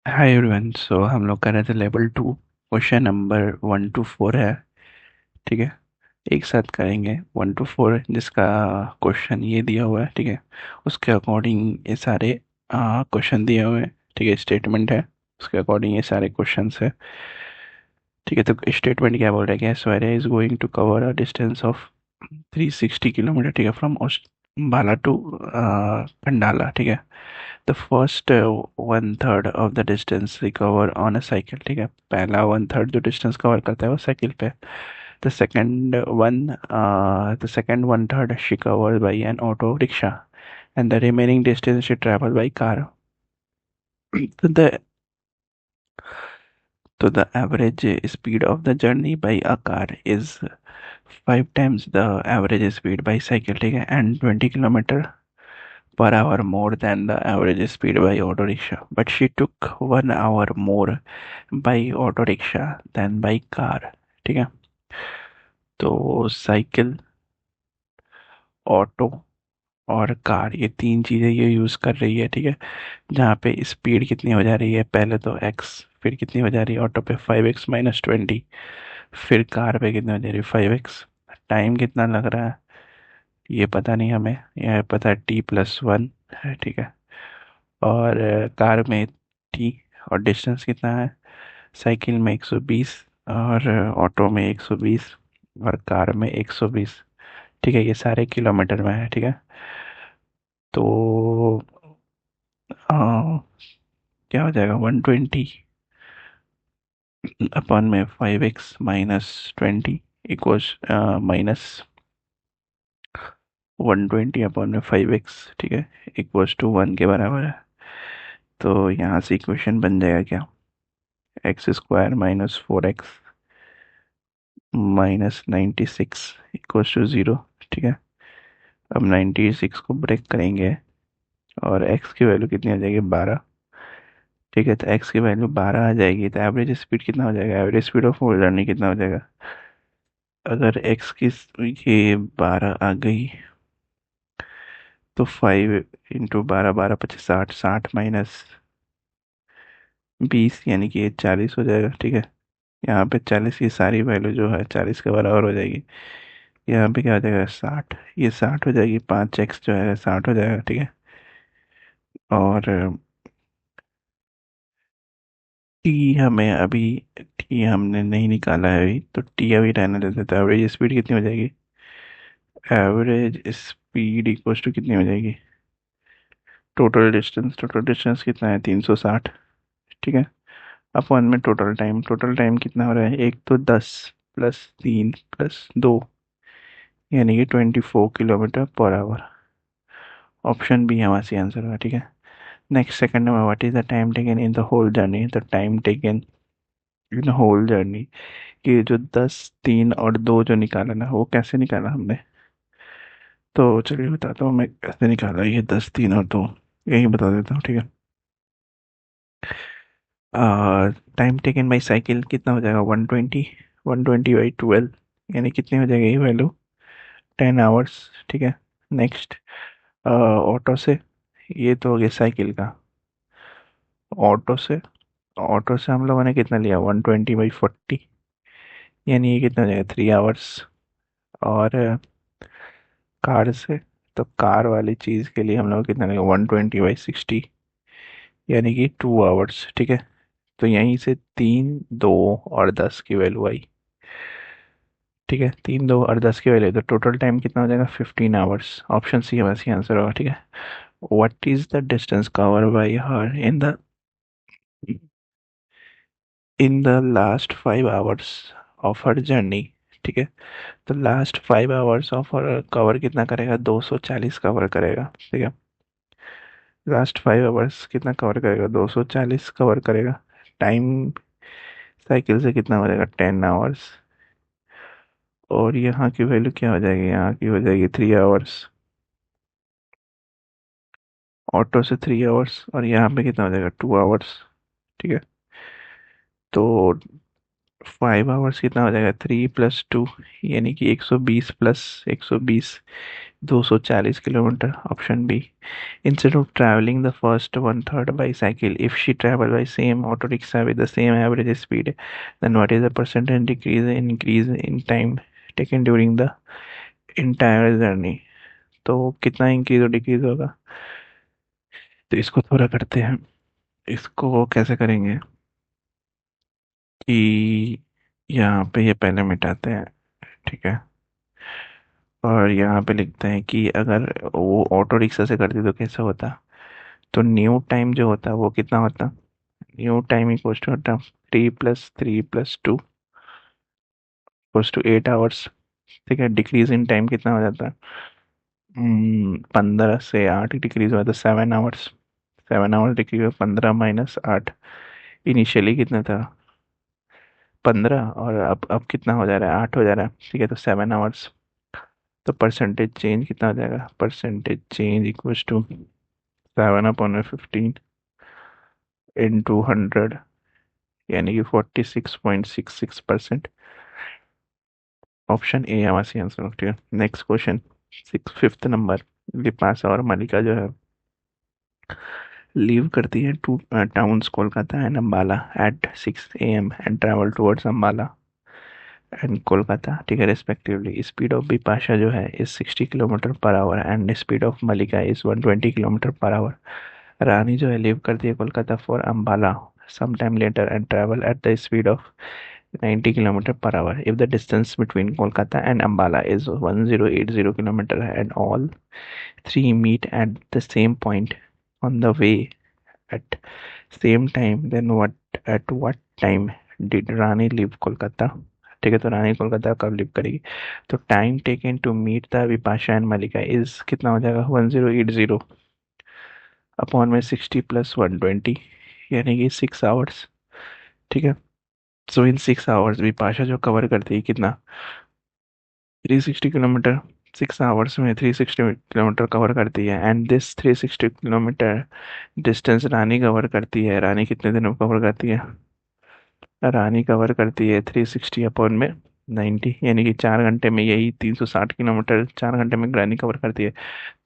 Hi everyone. सो हम लोग कर रहे थे लेवल 2। क्वेश्चन नंबर 1 to 4 है। ठीक है, एक साथ करेंगे 1 to 4, जिसका क्वेश्चन ये दिया हुआ है। ठीक है, उसके अकॉर्डिंग ये सारे क्वेश्चन दिए हुए हैं। ठीक है, स्टेटमेंट है, उसके अकॉर्डिंग ये सारे क्वेश्चंस है। ठीक है, तो स्टेटमेंट क्या बोल रहा है कि स्वैरे is going to cover a distance of 360 kilometre. ठीक है, फ्रॉम बाला टू पंडाला। ठीक है, the first 1/3 of the distance recover on a cycle. ठीक है, पहला 1/3 जो डिस्टेंस कवर करता है वो साइकिल पे। The second 1/3 she cover by N auto rickshaw, and the remaining distance she travel by car. तो the the average speed of the journey by a car is 5 times the average speed by cycle. ठीक है, and 20 kilometer per hour more than the average speed by auto rickshaw, but she took 1 hour more by auto rickshaw than by car। ठीक है, तो cycle, auto और car, ये तीन चीजें ये यूज कर रही है। ठीक है, जहाँ पे स्पीड कितनी हो जा रही है, पहले तो एक्स, फिर कितनी हो जा रही है ऑटो पे 5x - 20, फिर कार पे कितनी हो जा रही है 5x। टाइम कितना लग रहा है ये पता नहीं हमें, यह पता है t+1 है। ठीक है, और कार में t, और डिस्टेंस कितना है, साइकिल में 120, और ऑटो में 120, और कार में 120। ठीक है, ये सारे किलोमीटर में है। ठीक है, तो क्या हो जाएगा, 120 अपन में 5x - 20 इक्वल्स -120/5x। ठीक है, इक्वल्स टू 1 के बराबर है। तो यहाँ से इक्वेशन बन जाएगा क्या, x² - 4x -96 इक्वल्स टू 0। ठीक है, अब 96 को ब्रेक करेंगे और x की वैल्यू कितनी आ जाएगी, 12। ठीक है, तो x की वैल्यू 12 आ जाएगी, तो एवरेज स्पीड कितना हो जाएगा, average speed of whole journey कितना हो जाएगा। अगर x की ये 12 आ गई, तो 5 × 12, 12×5 = 60, 60 - 20 यानी कि ये 40 हो जाएगा। ठीक है, यहाँ पे 40 की सारी वैल्यू जो है 40 के बराबर हो जाएगी। यहाँ पे क्या हो जाएगा, 60, ये 60 हो जाएगी, 5x जो है 60 हो जाएगा। ठीक है, और टी हमें अभी, टी हमने नहीं निकाला है अभी, तो टी अभी रहने देते, तो एवरेज स्पीड कितनी हो जाएगी, एवरेज स्पीड इक्वल्स टू कितनी हो जाएगी, टोटल डिस्टेंस कितना है, 360। ठीक है, अपॉन में टोटल टाइम कितना हो रहा है, एक तो 10 + 3 + 2, यानी कि 24 km/h। ऑप्शन बी हमारा सी आंसर होगा। ठीक है, next second number, what is the time taken in the whole journey. The time taken in whole journey, कि जो 10, 3 और 2 जो निकाला ना, वो कैसे निकाला हमने, तो चलिए बताता हूँ मैं कैसे निकाला ये 10, 3 और 2, यही बता देता हूँ। ठीक है, टाइम टेकन बाई साइकिल कितना हो जाएगा, 120, 120/12, यानी कितनी हो जाएगी ये वैल्यू, 10 आवर्स। ठीक है, नेक्स्ट ऑटो से, ये तो हो गया साइकिल का, ऑटो से ऑटो से हम लोगों ने कितना लिया, 120/40, यानी ये कितना हो जाएगा, 3 आवर्स। और कार से, तो कार वाली चीज़ के लिए हम लोग कितना लेंगे, 120/60, यानी कि 2 आवर्स। ठीक है, तो यहीं से 3, 2 और 10 की वैल्यू आई। ठीक है, 3, 2 और 10 की वैल्यू, तो टोटल टाइम कितना हो जाएगा, 15 आवर्स। ऑप्शन सी हमारा सी आंसर होगा। ठीक है, what is the distance cover by her in the last 5 hours of her journey. ठीक है, तो last 5 hours of her cover कितना करेगा, 240 कवर करेगा। ठीक है, लास्ट 5 आवर्स कितना कवर करेगा, 240 कवर करेगा। टाइम साइकिल से कितना हो जाएगा, 10 आवर्स। और यहाँ की वैल्यू क्या हो जाएगी, यहाँ की हो जाएगी 3 आवर्स, ऑटो से 3 आवर्स, और यहाँ पे कितना हो जाएगा, 2 आवर्स। ठीक है, तो 5 आवर्स कितना हो जाएगा, 3 + 2, यानी कि 120 + 120, 240 kilometre. Option B. Instead of travelling the first one third by cycle, if she travel by same auto rickshaw with the same average speed, then what is the percentage increase in time taken during the entire journey. तो कितना increase और decrease होगा, तो इसको थोड़ा करते हैं। इसको कैसे करेंगे कि यहाँ पे ये पहले मिटाते हैं, ठीक है। और यहाँ पे लिखते हैं कि अगर वो ऑटो रिक्शा से करती तो कैसा होता, तो न्यू टाइम जो होता वो कितना होता, न्यू टाइम इक्वल्स टू होता 3 + 3 + 2 इक्वल्स टू 8 आवर्स। ठीक है, डिक्रीज इन टाइम कितना हो जाता है, 15 से 8 डिक्रीज हुआ तो 7 आवर्स। 7 आवर्स डिक्रीज 15 - 8, इनिशियली कितना था 15, और अब कितना हो जा रहा है, 8 हो जा रहा है, ठीक है, तो 7 आवर्स। तो परसेंटेज चेंज कितना हो जाएगा, percentage change equals to 7/15 into 100, यानी कि 46.66%। ऑप्शन ए हमारा सही आंसर, ठीक है। Next question, fifth number. Vipasha और मलिका जो है लीव करती है two towns Kolkata and Ambala at 6 AM and travel towards Ambala and Kolkata, ठीक है, रेस्पेक्टिवली। स्पीड ऑफ बिपाशा जो है is 60 kilometre per hour and speed of Mallika is 120 kilometre per hour. Rani जो है लीव करती है Kolkata for Ambala some time later and travel at the speed of 90 kilometer/hour. If the distance between Kolkata and Ambala is 1080 kilometer and all three meet at the same point on the way at same time, then what time did Rani leave Kolkata? ठीक है, तो रानी कोलकाता कब leave करेगी, तो time taken to meet the Vipasha and Mallika is कितना हो जाएगा, 1080 upon में 60 + 120, यानी कि 6 आवर्स। ठीक है, सो इन 6 आवर्स विपाशा जो कवर करती है कितना, 360 किलोमीटर। 6 आवर्स में 360 किलोमीटर कवर करती है, and this 360 kilometre distance Rani cover करती है। रानी कितने दिनों में कवर करती है, रानी कवर करती है 360/90, यानी कि 4 घंटे में, यही 360 किलोमीटर 4 घंटे में रानी कवर करती है।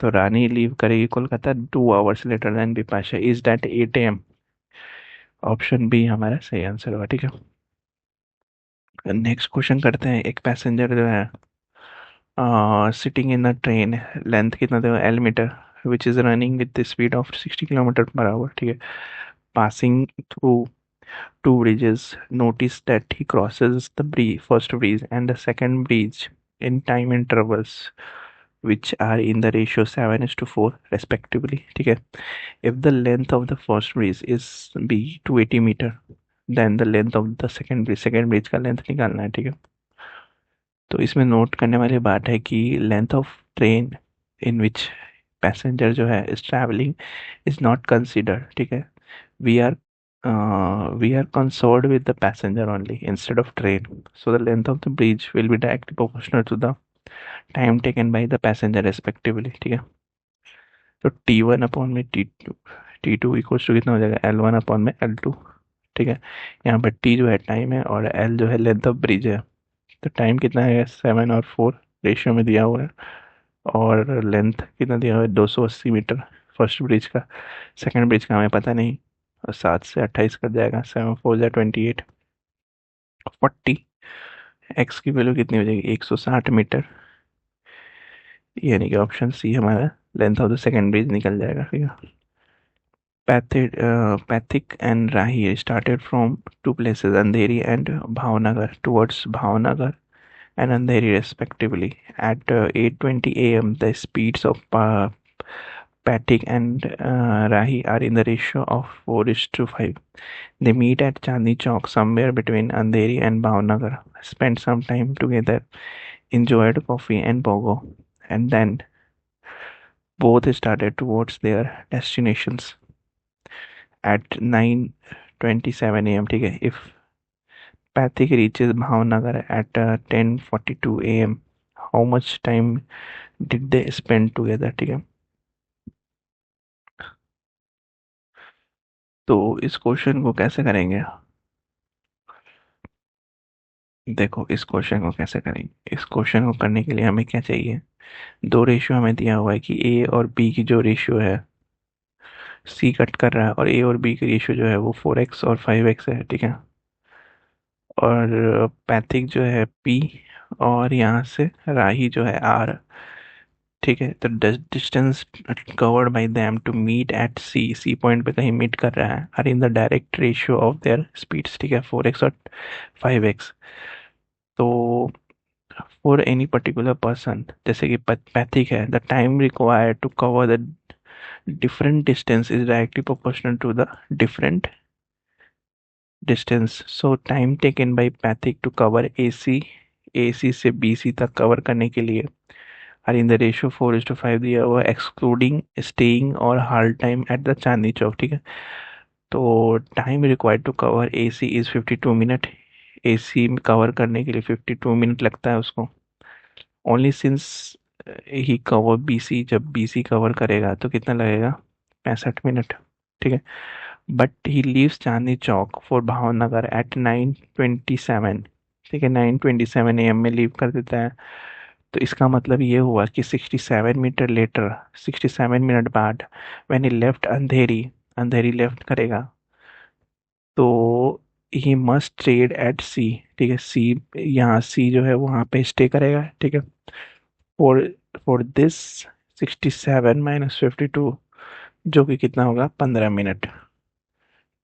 तो रानी लीव करेगी Kolkata 2 hours later than Bipasha, is that 8 AM। Option B हमारा सही आंसर होगा, ठीक है। नेक्स्ट क्वेश्चन करते हैं। एक पैसेंजर जो है sitting in a train, length कितना देखो L metre, which is running with the speed of 60 kilometer per hour, ठीक है, passing through two bridges, notice that he crosses the first bridge and the second bridge in time intervals which are in the ratio 7:4 respectively, ठीक है। If the length of the first bridge is b 280 meter, then the length of the second bridge का length निकालना है, ठीक है। तो इसमें note करने वाली बात है कि length of train in which passenger जो है is travelling is not considered, ठीक है। We are we are concerned with the passenger only instead of train, so the length of the bridge will be directly proportional to the time taken by the passenger respectively, ठीक है। तो T1/T2, T2 equals to कितना हो जाएगा, L1/L2, ठीक है। यहाँ पर T जो है टाइम है और L जो है लेंथ ऑफ ब्रिज है। तो टाइम कितना है, 7 और 4 रेशियो में दिया हुआ है, और लेंथ कितना दिया हुआ है, 280 मीटर फर्स्ट ब्रिज का। सेकंड ब्रिज का हमें पता नहीं, और 7 से 28 कर जाएगा, 7×4 = 28, 40। एक्स की वैल्यू कितनी हो जाएगी, 160 मीटर, यानी कि ऑप्शन सी हमारा length of the second bridge निकल जाएगा, ठीक है। Pathik and Rahi started from two places, Andheri and Bhavnagar, towards Bhavnagar and Andheri respectively. At 8:20 a.m., the speeds of Pathik and Rahi are in the ratio of 4:5. They meet at Chandni Chowk, somewhere between Andheri and Bhavnagar, spend some time together, enjoyed coffee and pogo, and then both started towards their destinations at 9:27 a.m. ठीक है। If Pathik reaches Bhavnagar at 10:42 a.m., how much time did they spend together, ठीक है। तो इस question को कैसे करेंगे, देखो इस क्वेश्चन को कैसे करेंगे। इस क्वेश्चन को करने के लिए हमें क्या चाहिए, दो रेशियो हमें दिया हुआ है कि ए और बी की जो रेशियो है, सी कट कर रहा है और ए और बी की रेशियो जो है वो 4x और 5x है, ठीक है। और पैथिक जो है पी, और यहाँ से राही जो है आर, ठीक है। तो distance covered by them to meet at C, C point पे कहीं मीट कर रहा है, are in the direct ratio of their speeds, ठीक है, 4x और 5x। तो फॉर एनी पर्टिकुलर पर्सन, जैसे कि पैथिक है, the time required to cover the different distance is directly proportional to the different distance. So time taken by Pathik to cover AC से BC तक कवर करने के लिए are in the ratio 4:5 दिया हुआ, excluding staying और halt time at the Chandni Chowk, ठीक है। तो time required to cover AC is 52 minute. AC में कवर करने के लिए 52 मिनट लगता है उसको। Only since he cover BC, जब BC कवर करेगा तो कितना लगेगा, 65 मिनट, ठीक है। But he leaves Chandni Chowk for Bhavnagar at 9:27, ठीक है, 9:27 AM में लीव कर देता है। तो इसका मतलब ये हुआ कि 67 मीटर लेटर, 67 मिनट बाद, when he left Andheri, Andheri left करेगा, तो ही मस्ट ट्रेड एट सी, ठीक है। सी, यहाँ सी जो है वहाँ पे स्टे करेगा, ठीक है। फॉर फॉर दिस 67 - 52, जो कि कितना होगा, 15 मिनट।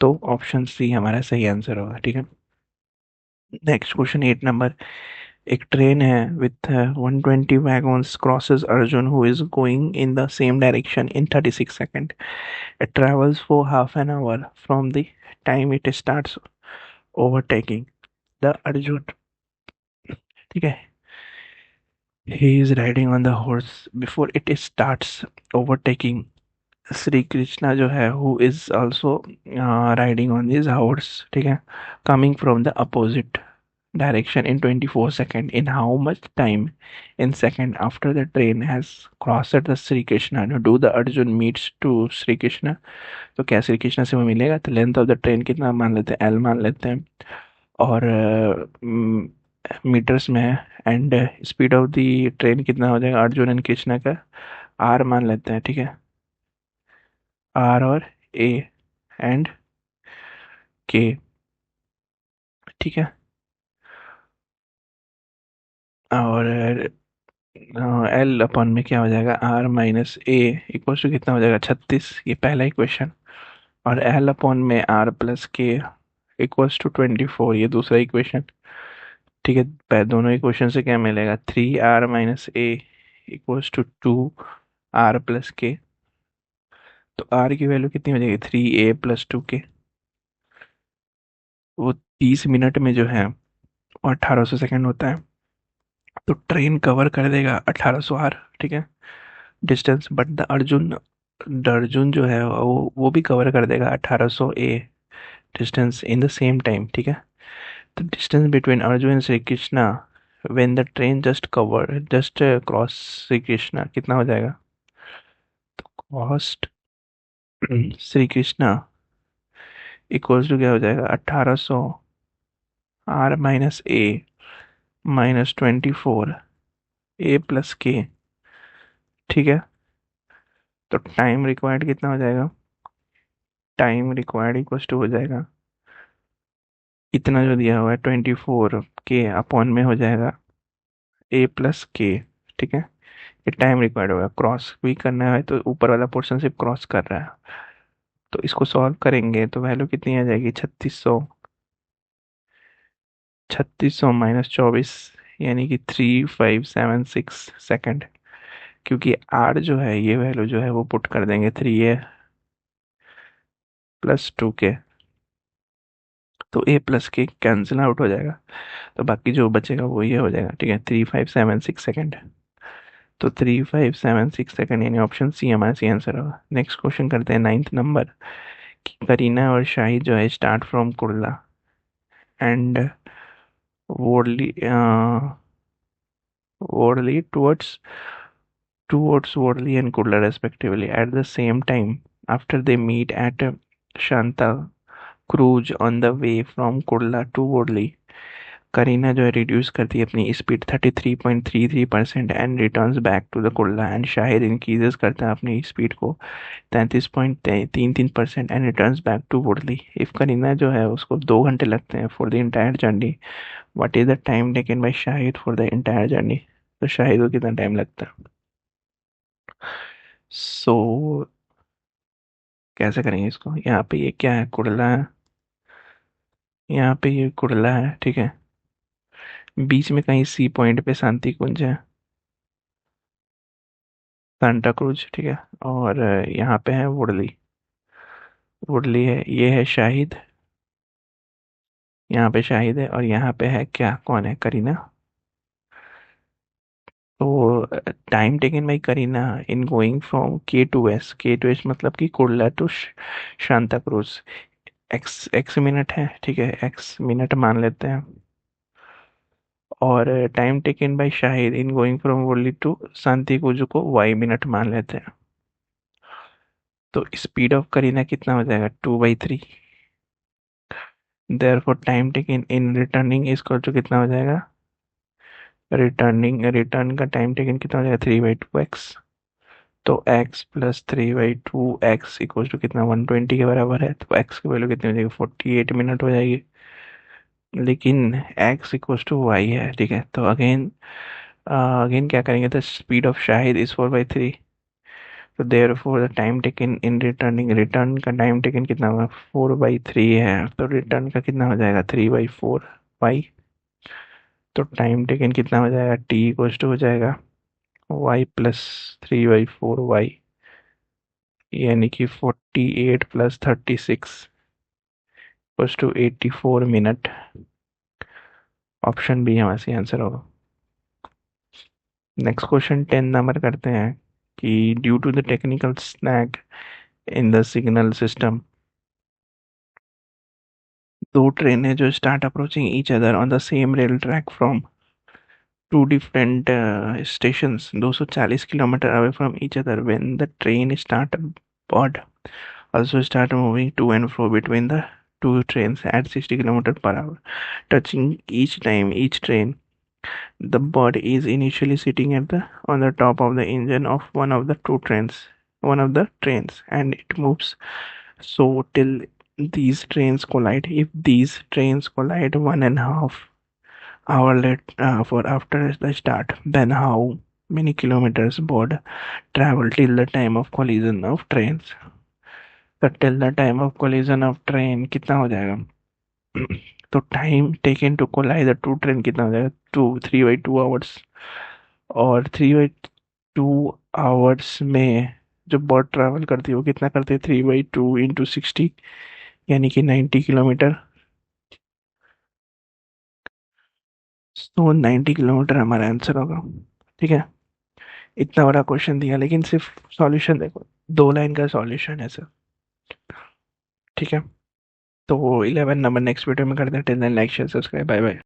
तो ऑप्शन सी हमारा सही आंसर होगा, ठीक है। Next question 8 number. एक ट्रेन है with 120 wagons crosses Arjun who is going in the same direction in 36 second. It travels for half an hour from the time it starts overtaking the Arjun, ठीक है। He is riding on the horse before it starts overtaking Shri Krishna जो है who is also riding on this horse, ठीक है, coming from the opposite direction in 24 seconds. In how much time in second after the train has crossed the Sri Krishna do the Arjun meets to Sri Krishna? तो क्या श्री कृष्ण से वो मिलेगा, तो length of the train कितना मान लेते हैं, एल मान लेते हैं, और मीटर्स में है, and speed of the train कितना हो जाएगा अर्जुन एंड कृष्णा का, आर मान लेते हैं, ठीक है। आर और ए एंड के, ठीक है। और एल अपन में क्या हो जाएगा, R minus A equal to कितना हो जाएगा, 36, ये पहला इक्वेशन। और एल अपॉन में R plus K equals to 24, ये दूसरा इक्वेशन, ठीक है। दोनों इक्वेशन से क्या मिलेगा, 3r - a equals to 2r+k। तो आर की वैल्यू कितनी हो जाएगी, 3a+2k। वो 30 मिनट में जो है वो 1800 सेकेंड होता है। तो ट्रेन कवर कर देगा 1800 आर, ठीक है, डिस्टेंस। बट द अर्जुन जो है वो भी कवर कर देगा 1800 a distance in the same time, ठीक है। तो distance between Arjun and Shri Krishna when the train just cross Shri Krishna कितना हो जाएगा, तो cost Shri Krishna equals to क्या हो जाएगा, 1800 r - a -24 a+k, ठीक है। तो टाइम रिक्वायर्ड कितना हो जाएगा, टाइम रिक्वायर्ड इक्वल्स टू हो जाएगा, इतना जो दिया हुआ है 24 के अपॉन में हो जाएगा a+k, ठीक है। ये टाइम रिक्वायर्ड होगा, क्रॉस भी करना है तो ऊपर वाला पोर्शन सिर्फ क्रॉस कर रहा है। तो इसको सॉल्व करेंगे तो वैल्यू कितनी आ जाएगी, 3600 -24, यानी कि 3576 सेकेंड। क्योंकि आर जो है, ये वैल्यू जो है वो पुट कर देंगे 3a+2k, तो a+k कैंसिल आउट हो जाएगा, तो बाकी जो बचेगा वो ये हो जाएगा, ठीक है, 3576 सेकेंड। तो 3576 सेकेंड, यानी ऑप्शन सी हमारा सी आंसर होगा। नेक्स्ट क्वेश्चन करते हैं 9th नंबर। करीना और शाहिद जो है स्टार्ट फ्रॉम कुर्ला एंड वोडली वोडली towards Worli and Kurla respectively at the same time. After they meet at Shanta Cruise on the way from Kurla to Worli, Kareena जो है रिड्यूस करती है अपनी speed 33.33% and returns back to the Kurla, and Shahid increases करता है अपनी speed को 33.33% and returns back to Worli. If Kareena जो है उसको 2 घंटे लगते हैं for the entire journey, what is the time taken by Shahid for the entire journey? तो शाहिद को कितना टाइम लगता है? सो कैसे करेंगे इसको? यहाँ पे ये क्या है, कुड़ला है, यहाँ पे ये कुड़ला है, ठीक है, बीच में कहीं सी पॉइंट पे शांति कुंज है, सांता क्रूज, ठीक है, और यहाँ पे है वुडली, वुडली है, ये है शाहिद, यहाँ पे शाहिद है, और यहाँ पे है क्या, कौन है, करीना। तो time taken by Kareena in going from K to S मतलब कि Kurla to Santa Cruz, X X minute है, ठीक है, एक्स मिनट मान लेते हैं, और time taken by Shahid in going from Worli to Santa Cruz को वाई मिनट मान लेते हैं। तो स्पीड ऑफ करीना कितना हो जाएगा, 2/3। Therefore time taken in returning equal to कितना हो जाएगा, रिटर्न का टाइम टेकन कितना हो जाएगा, 3/2x। तो x plus 3/2x equal to कितना, 120 के बराबर है, तो x की वैल्यू कितनी हो जाएगी, 48 मिनट हो जाएगी। लेकिन x इक्वल टू y है, ठीक है, तो अगेन अगेन क्या करेंगे, तो स्पीड ऑफ शाहिद इज 4/3, तो therefore the time taken in returning, return का टाइम टेकन कितना होगा, 4/3 है, तो रिटर्न का कितना हो जाएगा, 3/4y। तो टाइम टेकन कितना हो जाएगा, t इक्वल टू हो जाएगा y प्लस 3/4y, यानी कि 48 plus 36 equal to 84 minute. Option B हमारा सही आंसर होगा। नेक्स्ट क्वेश्चन 10 नंबर करते हैं कि due to the technical snag in the signal system, दो ट्रेनें जो start approaching each other on the same rail track from two different stations 240 kilometre away from each other, when the train start both also start moving to and fro between the two trains at 60 kilometer per hour, touching each time each train. The bird is initially sitting at the on the top of the engine of one of the trains, and it moves so till these trains collide. If these trains collide 1.5 hour late for after the start, then how many kilometers bird travel till the time of collision of trains? तो till the time of collision of train कितना हो जाएगा? तो time taken to collide the two train कितना हो जाएगा, 3/2 hours, और 3/2 hours में जो बर्ड ट्रैवल करती है वो कितना करती है, 3/2 × 60, यानी कि 90 किलोमीटर। तो 90 किलोमीटर हमारा आंसर होगा, ठीक है। इतना बड़ा क्वेश्चन दिया लेकिन सिर्फ सॉल्यूशन देखो, 2 लाइन का सॉल्यूशन है सर, ठीक है। तो 11 नंबर नेक्स्ट वीडियो में करते हैं। Till then like share subscribe, bye bye.